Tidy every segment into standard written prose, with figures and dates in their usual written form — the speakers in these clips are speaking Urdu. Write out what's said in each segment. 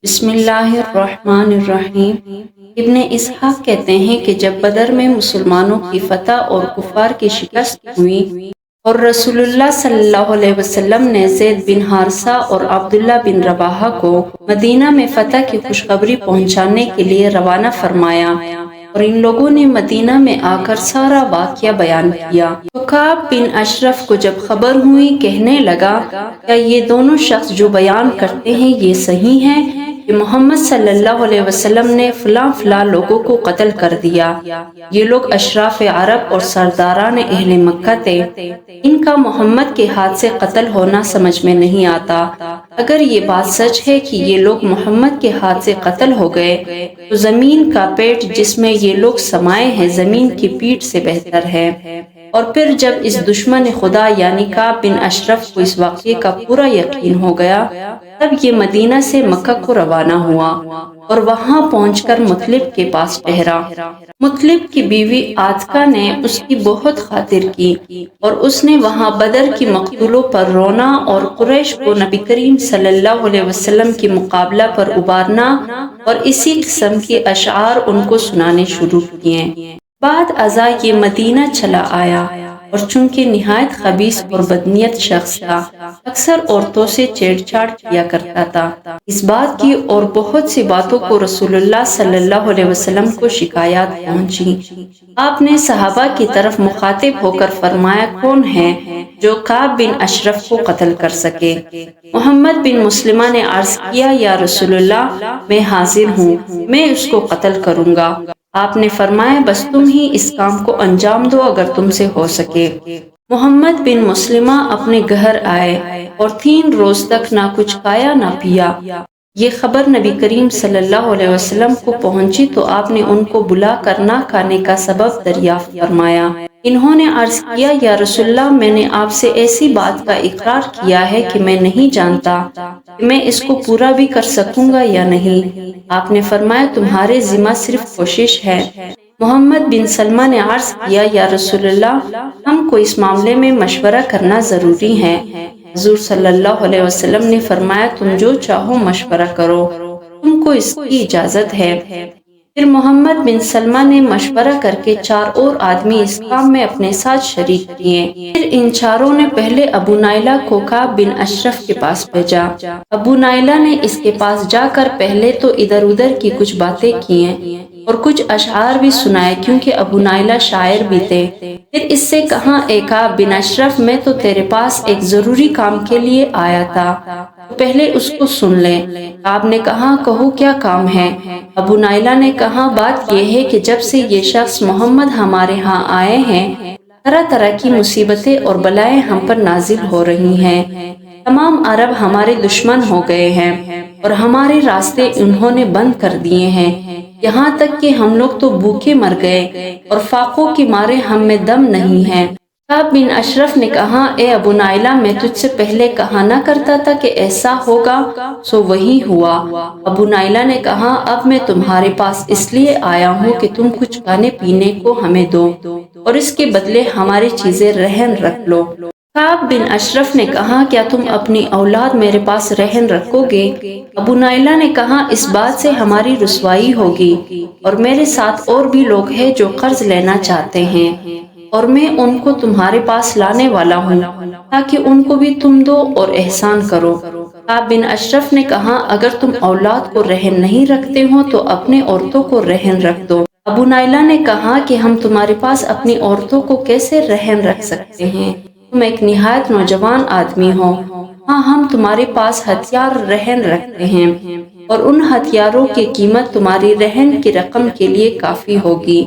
بسم اللہ الرحمن الرحیم۔ ابن اسحاق کہتے ہیں کہ جب بدر میں مسلمانوں کی فتح اور کفار کی شکست ہوئی اور رسول اللہ صلی اللہ علیہ وسلم نے زید بن حارثہ اور عبداللہ بن رواحہ کو مدینہ میں فتح کی خوشخبری پہنچانے کے لیے روانہ فرمایا اور ان لوگوں نے مدینہ میں آ کر سارا واقعہ بیان کیا تو کعب بن اشرف کو جب خبر ہوئی کہنے لگا، کیا یہ دونوں شخص جو بیان کرتے ہیں یہ صحیح ہیں کہ محمد صلی اللہ علیہ وسلم نے فلاں فلاں لوگوں کو قتل کر دیا؟ یہ لوگ اشراف عرب اور سرداران اہل مکہ تھے، ان کا محمد کے ہاتھ سے قتل ہونا سمجھ میں نہیں آتا۔ اگر یہ بات سچ ہے کہ یہ لوگ محمد کے ہاتھ سے قتل ہو گئے تو زمین کا پیٹ جس میں یہ لوگ سمائے ہیں زمین کی پیٹ سے بہتر ہے۔ اور پھر جب اس دشمن خدا یعنی کعب بن اشرف کو اس واقعے کا پورا یقین ہو گیا تب یہ مدینہ سے مکہ کو روانہ ہوا اور وہاں پہنچ کر مطلب کے پاس ٹھہرا۔ مطلب کی بیوی عاتکہ نے اس کی بہت خاطر کی اور اس نے وہاں بدر کی مقتولوں پر رونا اور قریش کو نبی کریم صلی اللہ علیہ وسلم کی مقابلہ پر ابھارنا اور اسی قسم کے اشعار ان کو سنانے شروع کیے۔ بعد ازاں یہ مدینہ چلا آیا اور چونکہ نہایت خبیث اور بدنیت شخص تھا اکثر عورتوں سے چھیڑ چھاڑ کیا کرتا تھا۔ اس بات کی اور بہت سی باتوں کو رسول اللہ صلی اللہ علیہ وسلم کو شکایات پہنچی۔ آپ نے صحابہ کی طرف مخاطب ہو کر فرمایا، کون ہے جو کعب بن اشرف کو قتل کر سکے؟ محمد بن مسلمہ نے عرض کیا، یا رسول اللہ میں حاضر ہوں، میں اس کو قتل کروں گا۔ آپ نے فرمایا، بس تم ہی اس کام کو انجام دو اگر تم سے ہو سکے۔ محمد بن مسلمہ اپنے گھر آئے اور 3 روز تک نہ کچھ کھایا نہ پیا۔ یہ خبر نبی کریم صلی اللہ علیہ وسلم کو پہنچی تو آپ نے ان کو بلا کر نہ کھانے کا سبب دریافت فرمایا۔ انہوں نے عرض کیا، یا رسول اللہ میں نے آپ سے ایسی بات کا اقرار کیا ہے کہ میں نہیں جانتا کہ میں اس کو پورا بھی کر سکوں گا یا نہیں۔ آپ نے فرمایا، تمہارے ذمہ صرف کوشش ہے۔ محمد بن سلمہ نے عرض کیا، یا رسول اللہ ہم کو اس معاملے میں مشورہ کرنا ضروری ہے۔ حضور صلی اللہ علیہ وسلم نے فرمایا، تم جو چاہو مشورہ کرو، تم کو اس کی اجازت ہے۔ پھر محمد بن سلمہ نے مشورہ کر کے 4 اور آدمی اس کام میں اپنے ساتھ شریک کیے۔ پھر ان چاروں نے پہلے ابو نائلہ کو کعب بن اشرف کے پاس بھیجا۔ ابو نائلہ نے اس کے پاس جا کر پہلے تو ادھر ادھر کی کچھ باتیں کیے اور کچھ اشعار بھی سنائے کیونکہ ابو نائلہ شاعر بھی تھے۔ پھر اس سے کہا، اے کعب بن اشرف میں تو تیرے پاس ایک ضروری کام کے لیے آیا تھا، تو پہلے اس کو سن لے۔ کعب نے کہا، کہو کیا کام ہے؟ ابو نائلہ نے کہا، بات یہ ہے کہ جب سے یہ شخص محمد ہمارے ہاں آئے ہیں طرح طرح کی مصیبتیں اور بلائیں ہم پر نازل ہو رہی ہیں۔ تمام عرب ہمارے دشمن ہو گئے ہیں اور ہمارے راستے انہوں نے بند کر دیے ہیں، یہاں تک کہ ہم لوگ تو بھوکے مر گئے اور فاقوں کے مارے ہم میں دم نہیں ہے۔ کعب بن اشرف نے کہا، اے ابو نائلہ میں تجھ سے پہلے کہا نہ کرتا تھا کہ ایسا ہوگا، سو وہی ہوا۔ ابو نائلہ نے کہا، اب میں تمہارے پاس اس لیے آیا ہوں کہ تم کچھ کھانے پینے کو ہمیں دو اور اس کے بدلے ہماری چیزیں رہن رکھ لو۔ کعب بن اشرف نے کہا، کیا تم اپنی اولاد میرے پاس رہن رکھو گے؟ ابو نائلہ نے کہا، اس بات سے ہماری رسوائی ہوگی اور میرے ساتھ اور بھی لوگ ہیں جو قرض لینا چاہتے ہیں اور میں ان کو تمہارے پاس لانے والا ہوں تاکہ ان کو بھی تم دو اور احسان کرو۔ کعب بن اشرف نے کہا، اگر تم اولاد کو رہن نہیں رکھتے ہو تو اپنے عورتوں کو رہن رکھ دو۔ ابو نائلہ نے کہا کہ ہم تمہارے پاس اپنی عورتوں کو کیسے رہن رکھ سکتے ہیں؟ تم ایک نہایت نوجوان آدمی ہو۔ ہاں، ہم تمہارے پاس ہتھیار رہن رکھتے ہیں اور ان ہتھیاروں کی قیمت تمہاری رہن کی رقم کے لیے کافی ہوگی۔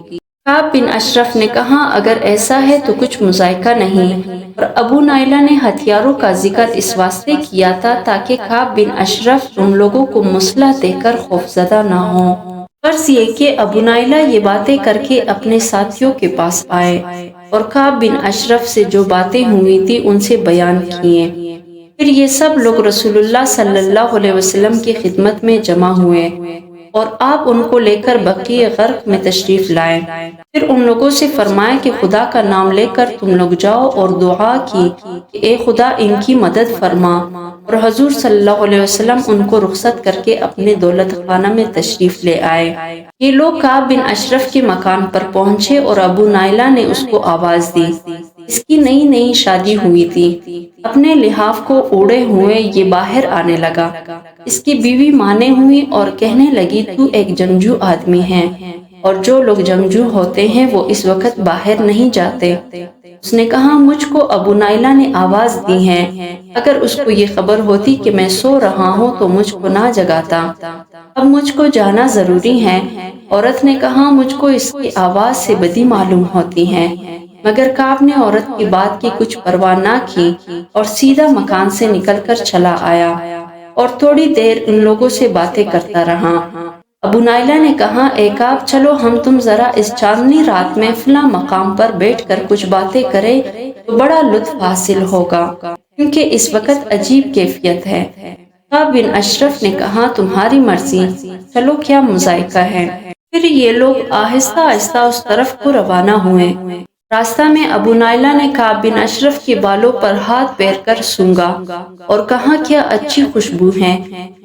کعب بن اشرف نے کہا، اگر ایسا ہے تو کچھ مذائقہ نہیں۔ اور ابو نائلہ نے ہتھیاروں کا ذکر اس واسطے کیا تھا تاکہ کعب بن اشرف ان لوگوں کو مسلح دے کر خوفزدہ نہ ہوں۔ فرض یہ کہ ابو نائلہ یہ باتیں کر کے اپنے ساتھیوں کے پاس آئے اور کعب بن اشرف سے جو باتیں ہوئی تھی ان سے بیان کیے۔ پھر یہ سب لوگ رسول اللہ صلی اللہ علیہ وسلم کی خدمت میں جمع ہوئے اور آپ ان کو لے کر بقیع غرق میں تشریف لائے۔ پھر ان لوگوں سے فرمایا کہ خدا کا نام لے کر تم لوگ جاؤ اور دعا کی کہ اے خدا ان کی مدد فرما، اور حضور صلی اللہ علیہ وسلم ان کو رخصت کر کے اپنے دولت خانہ میں تشریف لے آئے۔ یہ لوگ کعب بن اشرف کے مکان پر پہنچے اور ابو نائلہ نے اس کو آواز دی۔ اس کی نئی نئی شادی ہوئی تھی۔ اپنے لحاف کو اوڑے ہوئے یہ باہر آنے لگا۔ اس کی بیوی مانے ہوئی اور کہنے لگی تو ایک جنگجو آدمی ہے، اور جو لوگ جنگجو ہوتے ہیں وہ اس وقت باہر نہیں جاتے۔ اس نے کہا مجھ کو ابو نائلہ نے آواز دی ہے، اگر اس کو یہ خبر ہوتی کہ میں سو رہا ہوں تو مجھ کو نہ جگاتا، اب مجھ کو جانا ضروری ہے۔ عورت نے کہا مجھ کو اس کی آواز سے بدی معلوم ہوتی ہے، مگر کعب نے عورت کی بات کی کچھ پرواہ نہ کی اور سیدھا مکان سے نکل کر چلا آیا اور تھوڑی دیر ان لوگوں سے باتیں کرتا رہا۔ ابو نائلہ نے کہا اے کعب چلو ہم تم ذرا اس چاندنی رات میں فلاں مقام پر بیٹھ کر کچھ باتیں کریں تو بڑا لطف حاصل ہوگا، کیونکہ اس وقت عجیب کیفیت ہے۔ کعب بن اشرف نے کہا تمہاری مرضی، چلو کیا مذائقہ ہے۔ پھر یہ لوگ آہستہ آہستہ اس طرف کو روانہ ہوئے۔ راستہ میں ابو نائلہ نے کعب بن اشرف کے بالوں پر ہاتھ پھیر کر سونگھا اور کہا کیا اچھی خوشبو ہے،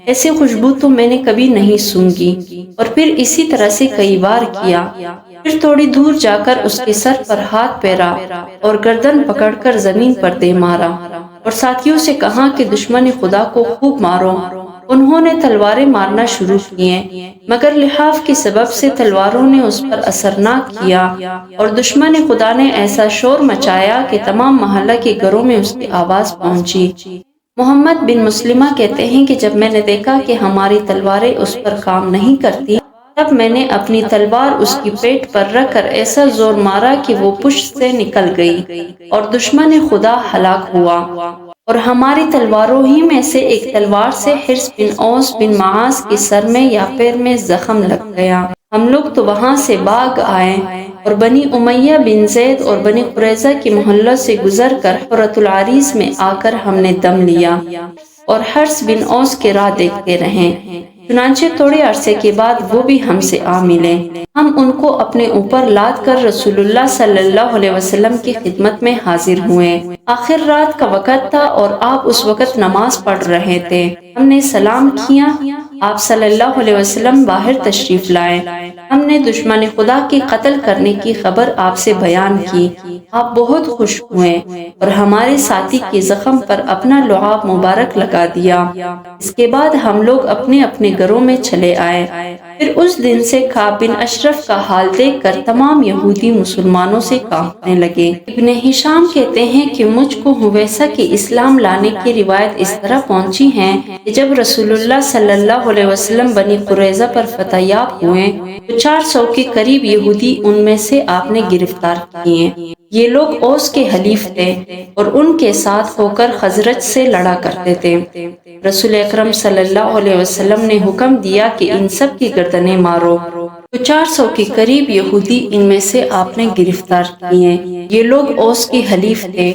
ایسی خوشبو تو میں نے کبھی نہیں سونگھی، اور پھر اسی طرح سے کئی بار کیا۔ پھر تھوڑی دور جا کر اس کے سر پر ہاتھ پھیرا اور گردن پکڑ کر زمین پر دے مارا، اور ساتھیوں سے کہا کہ دشمن خدا کو خوب مارو۔ انہوں نے تلواریں مارنا شروع کیے، مگر لحاف کے سبب سے تلواروں نے اس پر اثر نہ کیا، اور دشمن خدا نے ایسا شور مچایا کہ تمام محلہ کے گھروں میں اس کی آواز پہنچی۔ محمد بن مسلمہ کہتے ہیں کہ جب میں نے دیکھا کہ ہماری تلواریں اس پر کام نہیں کرتی، تب میں نے اپنی تلوار اس کی پیٹ پر رکھ کر ایسا زور مارا کہ وہ پشت سے نکل گئی اور دشمن خدا ہلاک ہوا، اور ہماری تلواروں ہی میں سے ایک تلوار سے حرص بن اوس بن معاذ کے سر میں یا پیر میں زخم لگ گیا۔ ہم لوگ تو وہاں سے بھاگ آئے اور بنی امیہ بن زید اور بنی قریظہ کے محلوں سے گزر کر حرۃ العریس میں آ کر ہم نے دم لیا اور حرص بن اوس کے راہ دیکھتے رہے۔ چنانچہ تھوڑے عرصے کے بعد وہ بھی ہم سے آ ملے۔ ہم ان کو اپنے اوپر لاد کر رسول اللہ صلی اللہ علیہ وسلم کی خدمت میں حاضر ہوئے۔ آخر رات کا وقت تھا اور آپ اس وقت نماز پڑھ رہے تھے۔ ہم نے سلام کیا، آپ صلی اللہ علیہ وسلم باہر تشریف لائے۔ ہم نے دشمن خدا کے قتل کرنے کی خبر آپ سے بیان کی، آپ بہت خوش ہوئے اور ہمارے ساتھی کے زخم پر اپنا لعاب مبارک لگا دیا۔ اس کے بعد ہم لوگ اپنے اپنے گھروں میں چلے آئے۔ پھر اس دن سے کعب بن اشرف کا حال دیکھ کر تمام یہودی مسلمانوں سے کانپنے لگے۔ ابن ہشام کہتے ہیں کہ مجھ کو ہویسہ کے اسلام لانے کی روایت اس طرح پہنچی ہے کہ جب رسول اللہ صلی اللہ علیہ وسلم بنی قریظہ پر فتح یاب ہوئے تو 400 کے قریب یہودی ان میں سے آپ نے گرفتار کیے۔ یہ لوگ اوس کے حلیف تھے اور ان کے ساتھ ہو کر خزرج سے لڑا کرتے تھے۔ رسول اکرم صلی اللہ علیہ وسلم نے حکم دیا کہ ان سب کی گردنیں مارو، تو 400 کے قریب یہودی ان میں سے آپ نے گرفتار کیے۔ یہ لوگ اوس کے حلیف تھے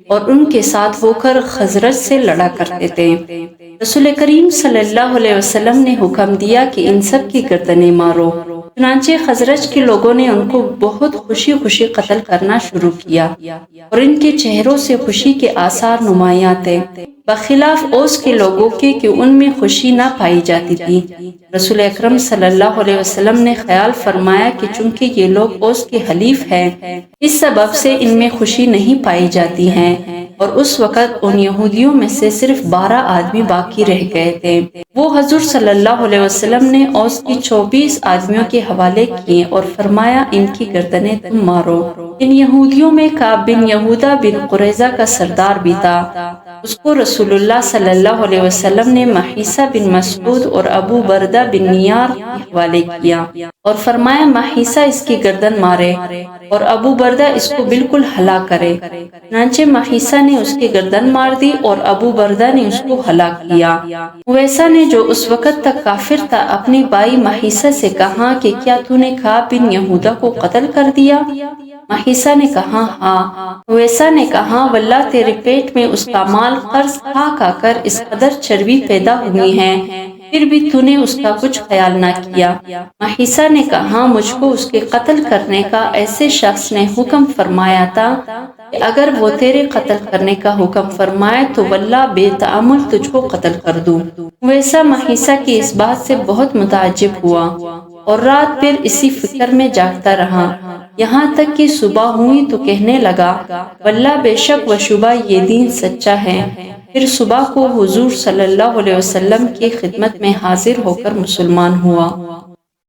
اور ان کے ساتھ ہو کر خزرج سے لڑا کرتے تھے۔ رسول کریم صلی اللہ علیہ وسلم نے حکم دیا کہ ان سب کی گردنیں مارو۔ چنانچہ خزرج کے لوگوں نے ان کو بہت خوشی خوشی قتل کرنا شروع کیا اور ان کے چہروں سے خوشی کے آثار نمایاں تھے، بخلاف اوس کے لوگوں کے کہ ان میں خوشی نہ پائی جاتی تھی۔ رسول اکرم صلی اللہ علیہ وسلم نے خیال فرمایا کہ چونکہ یہ لوگ اوس کے حلیف ہیں، اس سبب سے ان میں خوشی نہیں پائی جاتی ہے، اور اس وقت ان یہودیوں میں سے صرف 12 آدمی باقی رہ گئے تھے۔ وہ حضور صلی اللہ علیہ وسلم نے اوس کی 24 آدمیوں کے حوالے کیے اور فرمایا ان کی گردنیں تم مارو۔ ان یہودیوں میں کعب بن یہودہ بن قریظہ کا سردار بھی تھا۔ اس کو رسول اللہ صلی اللہ علیہ وسلم نے محیصہ بن مسعود اور ابو بردہ بن نیار کے حوالے کیا اور فرمایا محیصہ اس کی گردن مارے اور ابو بردہ اس کو بالکل ہلاک کرے۔ چنانچہ محیصہ نے اس کی گردن مار دی اور ابو بردہ نے اس کو ہلاک کیا۔ ہویسہ نے جو اس وقت تک کافر تھا اپنی بائی محیصہ سے کہا کہ کیا تو نے کعب بن یہودہ کو قتل کر دیا؟ محیصہ نے کہا ہاں۔ ہویسہ نے کہا واللہ تیرے پیٹ میں اس کا مال قرض کھا کر اس قدر چربی پیدا ہوئی ہے، پھر بھی تو نے اس کا کچھ خیال نہ کیا۔ محیصہ نے کہا ہاں، مجھ کو اس کے قتل کرنے کا ایسے شخص نے حکم فرمایا تھا کہ اگر وہ تیرے قتل کرنے کا حکم فرمائے تو واللہ بے تعامل تجھ کو قتل کر دوں۔ ویسا محیصہ کی اس بات سے بہت متعجب ہوا اور رات بھر اسی فکر میں جاگتا رہا، یہاں تک کہ صبح ہوئی تو کہنے لگا واللہ بے شک و شبہ یہ دین سچا ہے۔ پھر صبح کو حضور صلی اللہ علیہ وسلم کی خدمت میں حاضر ہو کر مسلمان ہوا۔